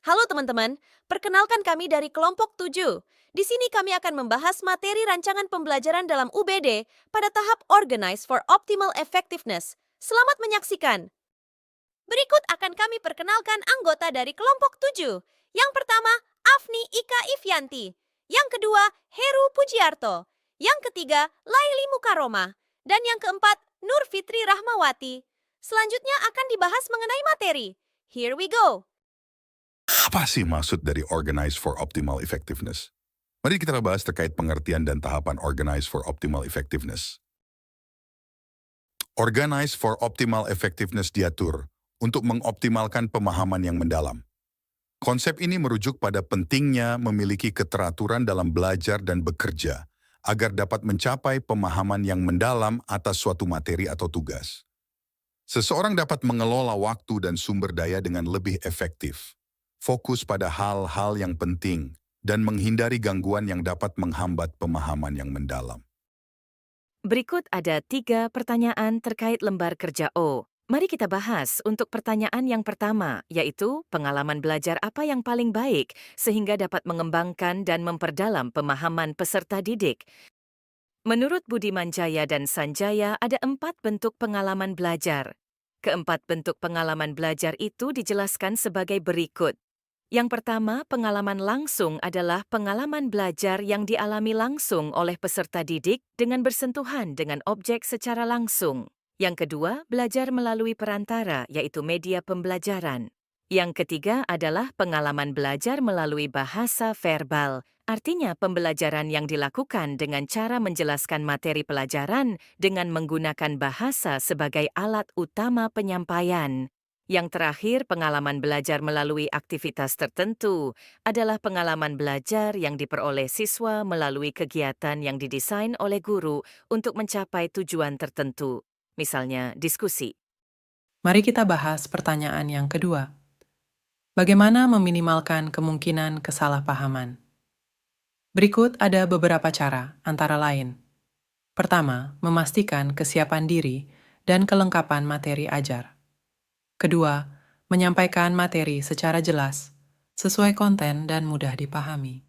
Halo teman-teman, perkenalkan kami dari kelompok 7. Di sini kami akan membahas materi rancangan pembelajaran dalam UBD pada tahap Organize for Optimal Effectiveness. Selamat menyaksikan. Berikut akan kami perkenalkan anggota dari kelompok 7. Yang pertama, Afni Ika Ifyanti. Yang kedua, Heru Pujiarto. Yang ketiga, Laili Mukaroma. Dan yang keempat, Nur Fitri Rahmawati. Selanjutnya akan dibahas mengenai materi. Here we go. Apa sih maksud dari Organize for Optimal Effectiveness? Mari kita bahas terkait pengertian dan tahapan Organize for Optimal Effectiveness. Organize for Optimal Effectiveness diatur untuk mengoptimalkan pemahaman yang mendalam. Konsep ini merujuk pada pentingnya memiliki keteraturan dalam belajar dan bekerja agar dapat mencapai pemahaman yang mendalam atas suatu materi atau tugas. Seseorang dapat mengelola waktu dan sumber daya dengan lebih efektif, fokus pada hal-hal yang penting, dan menghindari gangguan yang dapat menghambat pemahaman yang mendalam. Berikut ada 3 pertanyaan terkait lembar kerja O. Mari kita bahas untuk pertanyaan yang pertama, yaitu pengalaman belajar apa yang paling baik sehingga dapat mengembangkan dan memperdalam pemahaman peserta didik. Menurut Budiman Jaya dan Sanjaya, ada 4 bentuk pengalaman belajar. Keempat bentuk pengalaman belajar itu dijelaskan sebagai berikut. Yang pertama, pengalaman langsung adalah pengalaman belajar yang dialami langsung oleh peserta didik dengan bersentuhan dengan objek secara langsung. Yang kedua, belajar melalui perantara, yaitu media pembelajaran. Yang ketiga adalah pengalaman belajar melalui bahasa verbal, artinya pembelajaran yang dilakukan dengan cara menjelaskan materi pelajaran dengan menggunakan bahasa sebagai alat utama penyampaian. Yang terakhir, pengalaman belajar melalui aktivitas tertentu adalah pengalaman belajar yang diperoleh siswa melalui kegiatan yang didesain oleh guru untuk mencapai tujuan tertentu, misalnya diskusi. Mari kita bahas pertanyaan yang kedua. Bagaimana meminimalkan kemungkinan kesalahpahaman? Berikut ada beberapa cara, antara lain. Pertama, memastikan kesiapan diri dan kelengkapan materi ajar. Kedua, menyampaikan materi secara jelas, sesuai konten dan mudah dipahami.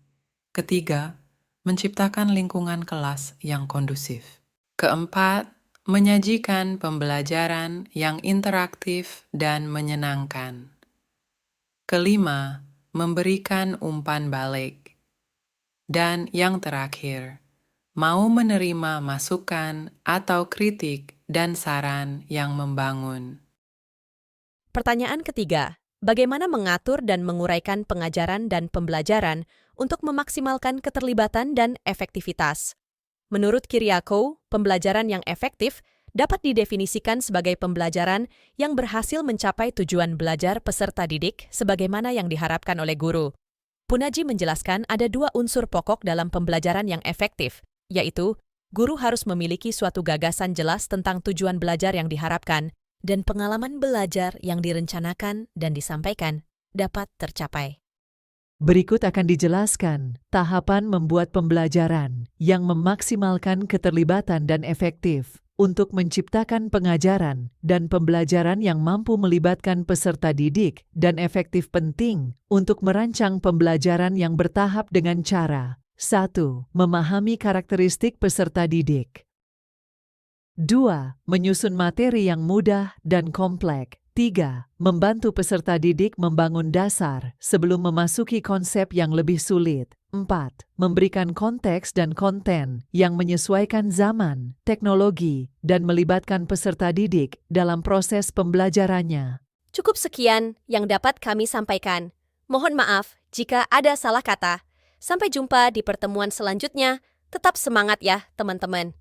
Ketiga, menciptakan lingkungan kelas yang kondusif. Keempat, menyajikan pembelajaran yang interaktif dan menyenangkan. Kelima, memberikan umpan balik. Dan yang terakhir, mau menerima masukan atau kritik dan saran yang membangun. Pertanyaan ketiga, bagaimana mengatur dan menguraikan pengajaran dan pembelajaran untuk memaksimalkan keterlibatan dan efektivitas? Menurut Kyriakou, pembelajaran yang efektif dapat didefinisikan sebagai pembelajaran yang berhasil mencapai tujuan belajar peserta didik sebagaimana yang diharapkan oleh guru. Punaji menjelaskan ada 2 unsur pokok dalam pembelajaran yang efektif, yaitu guru harus memiliki suatu gagasan jelas tentang tujuan belajar yang diharapkan, dan pengalaman belajar yang direncanakan dan disampaikan dapat tercapai. Berikut akan dijelaskan tahapan membuat pembelajaran yang memaksimalkan keterlibatan dan efektif untuk menciptakan pengajaran dan pembelajaran yang mampu melibatkan peserta didik dan efektif penting untuk merancang pembelajaran yang bertahap dengan cara 1. Memahami karakteristik peserta didik. 2. Menyusun materi yang mudah dan kompleks. 3. Membantu peserta didik membangun dasar sebelum memasuki konsep yang lebih sulit. 4. Memberikan konteks dan konten yang menyesuaikan zaman, teknologi, dan melibatkan peserta didik dalam proses pembelajarannya. Cukup sekian yang dapat kami sampaikan. Mohon maaf jika ada salah kata. Sampai jumpa di pertemuan selanjutnya. Tetap semangat ya, teman-teman.